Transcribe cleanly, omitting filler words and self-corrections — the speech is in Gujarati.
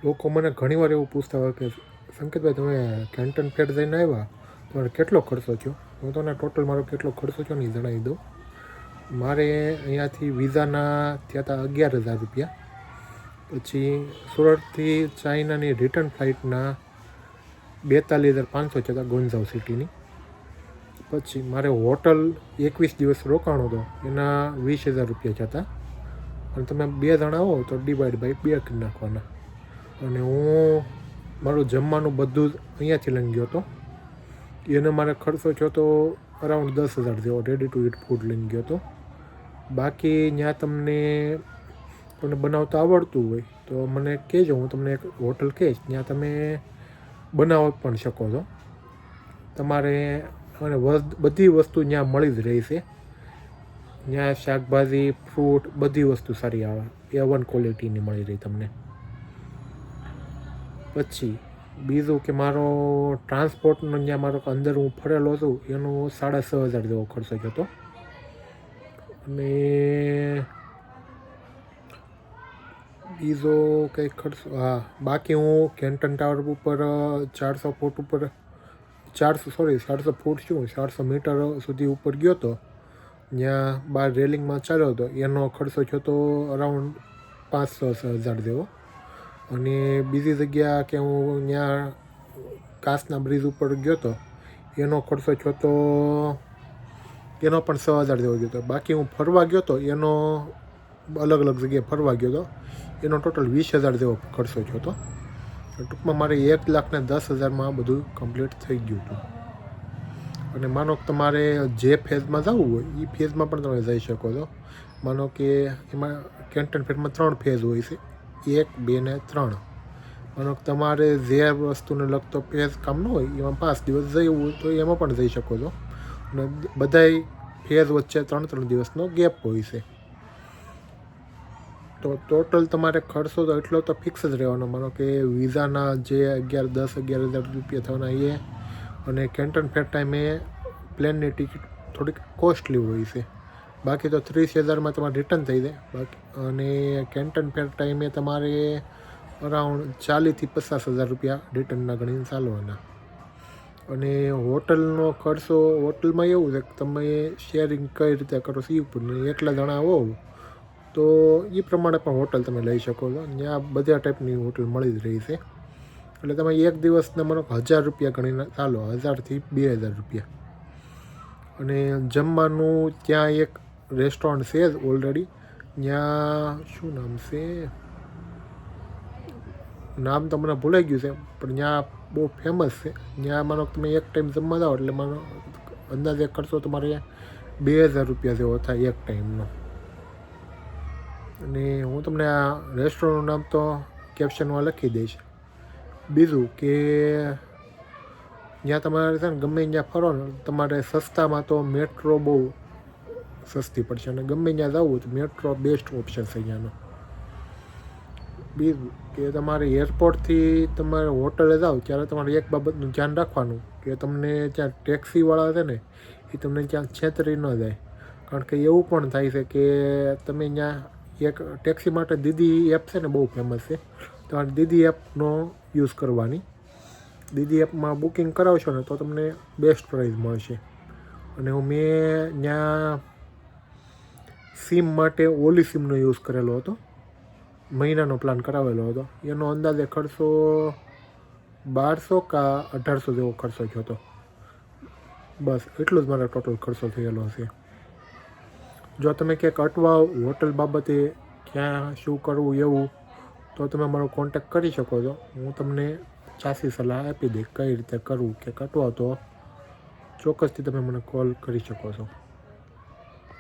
લોકો મને ઘણીવાર એવું પૂછતા હોય કે સંકેતભાઈ તમે કેન્ટન ફેર જઈને આવ્યા, તમારે કેટલો ખર્ચો થયો? હું તમને ટોટલ મારો કેટલો ખર્ચો થયો ને એ જણાવી દઉં. મારે અહીંયાથી વિઝાના થયા હતા 11,000 રૂપિયા. પછી સુરતથી ચાઇનાની રિટર્ન ફ્લાઇટના 42,500 થયા હતા ગોંઝાવ સિટીની. પછી મારે હોટલ 21 દિવસ રોકાણો હતો, એના 20,000 રૂપિયા થયા હતા. અને તમે 2 જણા આવો તો ડિવાઈડ બાય 2 કરી નાખવાના. અને હું મારું જમવાનું બધું જ અહીંયાથી લઈને ગયો હતો. એને મારે ખર્ચો થયો તો અરાઉન્ડ 10,000 જેવો રેડી ટુ ઇટ ફૂડ લઈને ગયો હતો. બાકી ત્યાં તમને બનાવતા આવડતું હોય તો મને કહેજો, હું તમને એક હોટલ કહીશ ત્યાં તમે બનાવી પણ શકો છો. તમારે અને બધી વસ્તુ ત્યાં મળી જ રહી છે. ત્યાં શાકભાજી, ફ્રૂટ બધી વસ્તુ સારી આવે, A1 ક્વોલિટીની મળી રહી તમને. પછી બીજું કે મારો ટ્રાન્સપોર્ટનો ત્યાં મારો અંદર હું ફરેલો છું એનો 6,500 જેવો ખર્ચો થયો હતો. અને બીજો કંઈ ખર્ચો, બાકી હું કેન્ટન ટાવર ઉપર 400 ફૂટ ઉપર 400 ફૂટ 400 મીટર સુધી ઉપર ગયો હતો. ત્યાં બહાર રેલિંગમાં ચાલ્યો હતો, એનો ખર્ચો થયો હતો અરાઉન્ડ 500,000 જેવો. અને બીજી જગ્યા કે હું ત્યાં કાચના બ્રિજ ઉપર ગયો હતો, એનો ખર્ચો થયો હતો, એનો પણ 6,000 જેવો ગયો હતો. બાકી હું ફરવા ગયો હતો, એનો અલગ અલગ જગ્યાએ ફરવા ગયો હતો, એનો ટોટલ 20,000 જેવો ખર્ચો થયો હતો. ટૂંકમાં મારે 1,10,000 બધું કમ્પ્લીટ થઈ ગયું હતું. અને માનો કે તમારે જે ફેઝમાં જવું હોય એ ફેઝમાં પણ તમે જઈ શકો છો. માનો કે એમાં કેન્ટન ફેરમાં 3 ફેઝ હોય છે, 1, 2 ને 3. માનો કે તમારે જે વસ્તુને લગતો ફેઝ કામ ન હોય એમાં 5 દિવસ જવું હોય તો એમાં પણ જઈ શકો છો. અને બધાય ફેઝ વચ્ચે 3-3 દિવસનો ગેપ હોય છે. તો ટોટલ તમારે ખર્ચો તો એટલો તો ફિક્સ જ રહેવાનો. માનો કે વિઝાના જે 11,000 રૂપિયા થવાના એ, અને કેન્ટન ફેર ટાઈમે પ્લેનની ટિકિટ થોડીક કોસ્ટલી હોય છે. બાકી તો 30,000માં તમારે રિટર્ન થઈ જાય. અને કેન્ટન ફેર ટાઈમે તમારે અરાઉન્ડ 40,000 થી 50,000 રૂપિયા રિટર્નના ગણીને ચાલવાના. અને હોટલનો ખર્ચો, હોટલમાં એવું છે કે તમે શેરિંગ કઈ રીતે કરો છો એ ઉપર, એટલા જણા હોવ તો એ પ્રમાણે પણ હોટલ તમે લઈ શકો છો. ત્યાં બધા ટાઈપની હોટલ મળી જ રહી છે. એટલે તમે એક દિવસના માનો 1,000 રૂપિયા ગણીને ચાલો, 1,000 થી 2,000 રૂપિયા. અને જમવાનું ત્યાં એક રેસ્ટોરન્ટ છે જ ઓલરેડી. ત્યાં શું નામ છે, નામ તો મને ભૂલાઈ ગયું છે, પણ ત્યાં બહુ ફેમસ છે. ત્યાં માનો તમે એક ટાઈમ જમવા જાઓ એટલે માનો અંદાજે ખર્ચો તમારે 2,000 રૂપિયા જેવો થાય એક ટાઈમનો. અને હું તમને આ રેસ્ટોરન્ટનું નામ તો કેપ્શનમાં લખી દઈશ. બીજું કે ત્યાં તમારે છે ને ગમે ત્યાં ફરો ને તમારે સસ્તામાં તો મેટ્રો બહુ સસ્તી પડશે, અને ગમે ત્યાં જવું તો મેટ્રો બેસ્ટ ઓપ્શન છે ત્યાંનો. બીજું કે તમારે એરપોર્ટથી તમારે હોટલે જાઓ ત્યારે તમારે એક બાબતનું ધ્યાન રાખવાનું કે તમને ત્યાં ટેક્સીવાળા છે ને એ તમને ત્યાં છેતરી ન જાય. કારણ કે એવું પણ થાય છે કે તમે ત્યાં એક ટેક્સી માટે દીદી એપ છે ને બહુ ફેમસ છે, તમારે દીદી એપનો યુઝ કરવાની. દીદી એપમાં બુકિંગ કરાવશો ને તો તમને બેસ્ટ પ્રાઇસ મળશે. અને મેં ત્યાં સિમ માટે ઓલી સિમનો યુઝ કરેલો હતો, મહિનાનો પ્લાન કરાવેલો હતો. એનો અંદાજે ખર્ચો 1,200 કા 1,800 જેવો ખર્ચો થયો હતો. બસ એટલું જ મારો ટોટલ ખર્ચો થયેલો હશે. જો તમે ક્યાંક અટવાઓ હોટલ બાબતે, ક્યાં શું કરવું એવું, તો તમે મારો કોન્ટેક્ટ કરી શકો છો. હું તમને સાચી સલાહ આપી દઈશ કઈ રીતે કરવું. કે અટવાઓ તો ચોક્કસથી તમે મને કોલ કરી શકો છો.